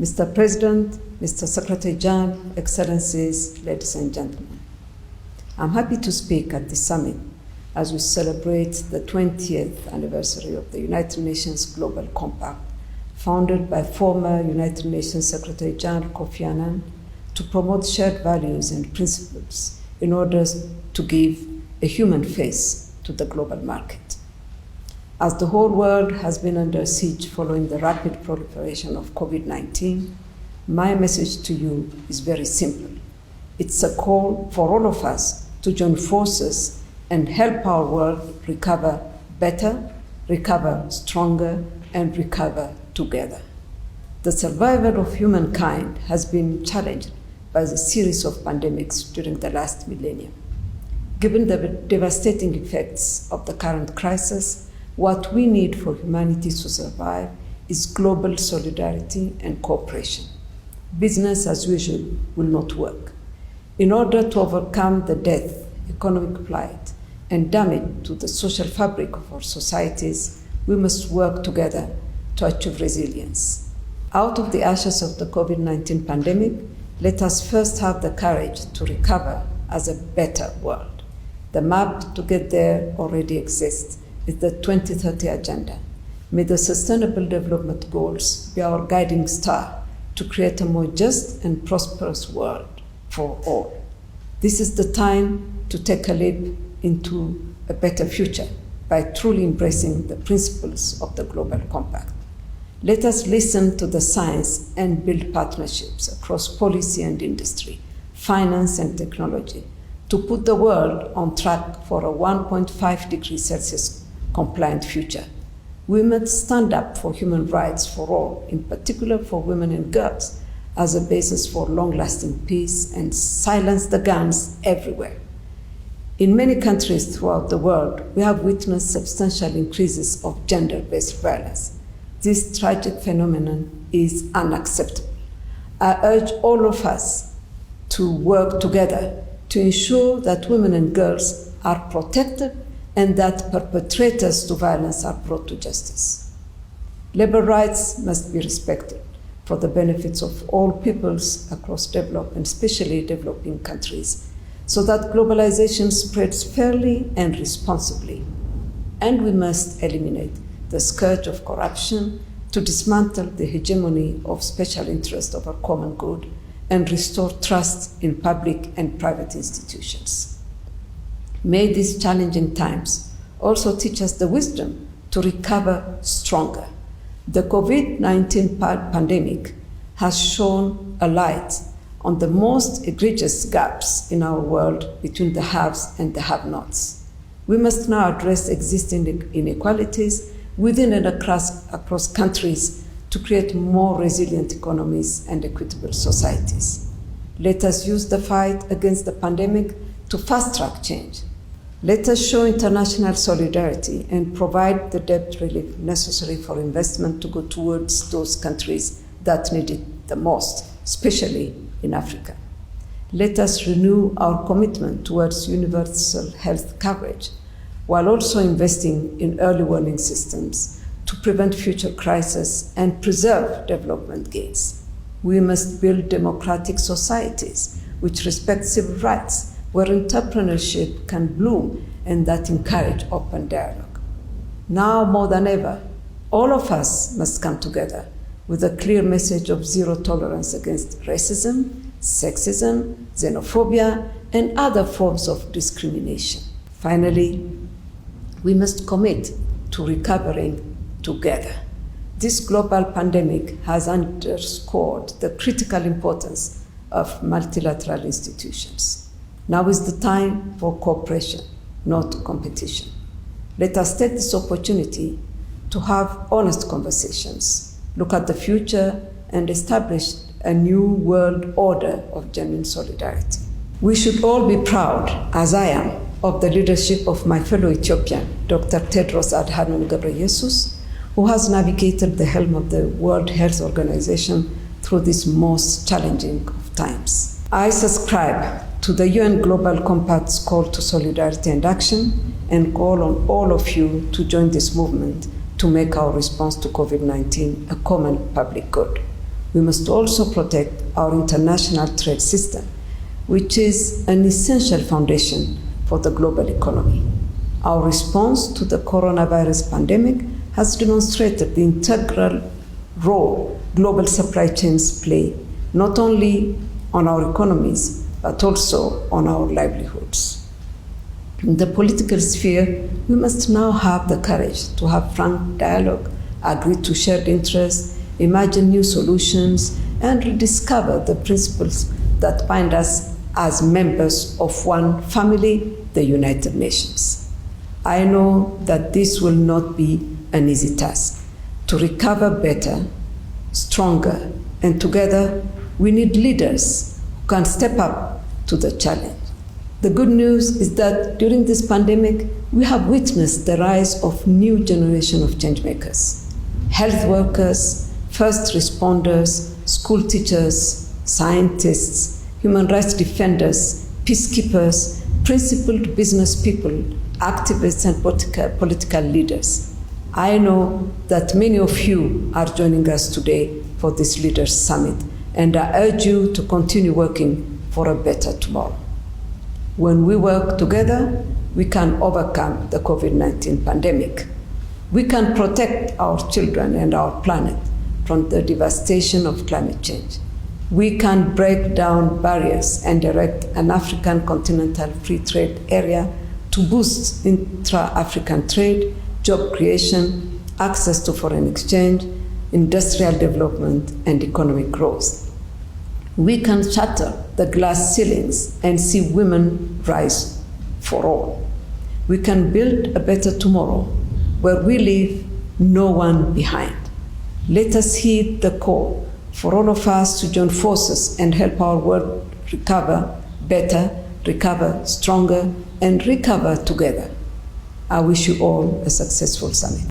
Mr. President, Mr. Secretary General, Excellencies, ladies and gentlemen, I'm happy to speak at this summit as we celebrate the 20th anniversary of the United Nations Global Compact, founded by former United Nations Secretary General Kofi Annan to promote shared values and principles in order to give a human face to the global market. As the whole world has been under siege following the rapid proliferation of COVID-19, my message to you is very simple. It's a call for all of us to join forces and help our world recover better, recover stronger, and recover together. The survival of humankind has been challenged by the series of pandemics during the last millennium. Given the devastating effects of the current crisis, what we need for humanity to survive is global solidarity and cooperation. Business as usual will not work. In order to overcome the death, economic plight, and damage to the social fabric of our societies, we must work together to achieve resilience. Out of the ashes of the COVID-19 pandemic, let us first have the courage to recover as a better world. The map to get there already exists. It's the 2030 Agenda. May the Sustainable Development Goals be our guiding star to create a more just and prosperous world for all. This is the time to take a leap into a better future by truly embracing the principles of the Global Compact. Let us listen to the science and build partnerships across policy and industry, finance and technology to put the world on track for a 1.5 degrees Celsius compliant future. We must stand up for human rights for all, in particular for women and girls, as a basis for long-lasting peace and silence the guns everywhere. In many countries throughout the world, we have witnessed substantial increases of gender-based violence. This tragic phenomenon is unacceptable. I urge all of us to work together to ensure that women and girls are protected and that perpetrators to violence are brought to justice. Labor rights must be respected for the benefits of all peoples across developed and especially developing countries, so that globalization spreads fairly and responsibly. And we must eliminate the scourge of corruption to dismantle the hegemony of special interest over common good and restore trust in public and private institutions. May these challenging times also teach us the wisdom to recover stronger. The COVID-19 pandemic has shone a light on the most egregious gaps in our world between the haves and the have-nots. We must now address existing inequalities within and across countries to create more resilient economies and equitable societies. Let us use the fight against the pandemic to fast-track change. Let us show international solidarity and provide the debt relief necessary for investment to go towards those countries that need it the most, especially in Africa. Let us renew our commitment towards universal health coverage, while also investing in early warning systems to prevent future crises and preserve development gains. We must build democratic societies which respect civil rights, where entrepreneurship can bloom and that encourage open dialogue. Now more than ever, all of us must come together with a clear message of zero tolerance against racism, sexism, xenophobia, and other forms of discrimination. Finally, we must commit to recovering together. This global pandemic has underscored the critical importance of multilateral institutions. Now is the time for cooperation, not competition. Let us take this opportunity to have honest conversations, look at the future, and establish a new world order of genuine solidarity. We should all be proud, as I am, of the leadership of my fellow Ethiopian, Dr. Tedros Adhanom Ghebreyesus, who has navigated the helm of the World Health Organization through this most challenging of times. I subscribe to the UN Global Compact's call to solidarity and action, and call on all of you to join this movement to make our response to COVID-19 a common public good. We must also protect our international trade system, which is an essential foundation for the global economy. Our response to the coronavirus pandemic has demonstrated the integral role global supply chains play, not only on our economies, but also on our livelihoods. In the political sphere, we must now have the courage to have frank dialogue, agree to shared interests, imagine new solutions, and rediscover the principles that bind us as members of one family, the United Nations. I know that this will not be an easy task. To recover better, stronger, and together, we need leaders who can step up to the challenge. The good news is that during this pandemic, we have witnessed the rise of new generation of changemakers. Health workers, first responders, school teachers, scientists, human rights defenders, peacekeepers, principled business people, activists, and political leaders. I know that many of you are joining us today for this Leaders Summit, and I urge you to continue working for a better tomorrow. When we work together, we can overcome the COVID-19 pandemic. We can protect our children and our planet from the devastation of climate change. We can break down barriers and erect an African continental free trade area to boost intra-African trade, job creation, access to foreign exchange, industrial development, and economic growth. We can shatter the glass ceilings and see women rise for all. We can build a better tomorrow where we leave no one behind. Let us heed the call for all of us to join forces and help our world recover better, recover stronger, and recover together. I wish you all a successful summit.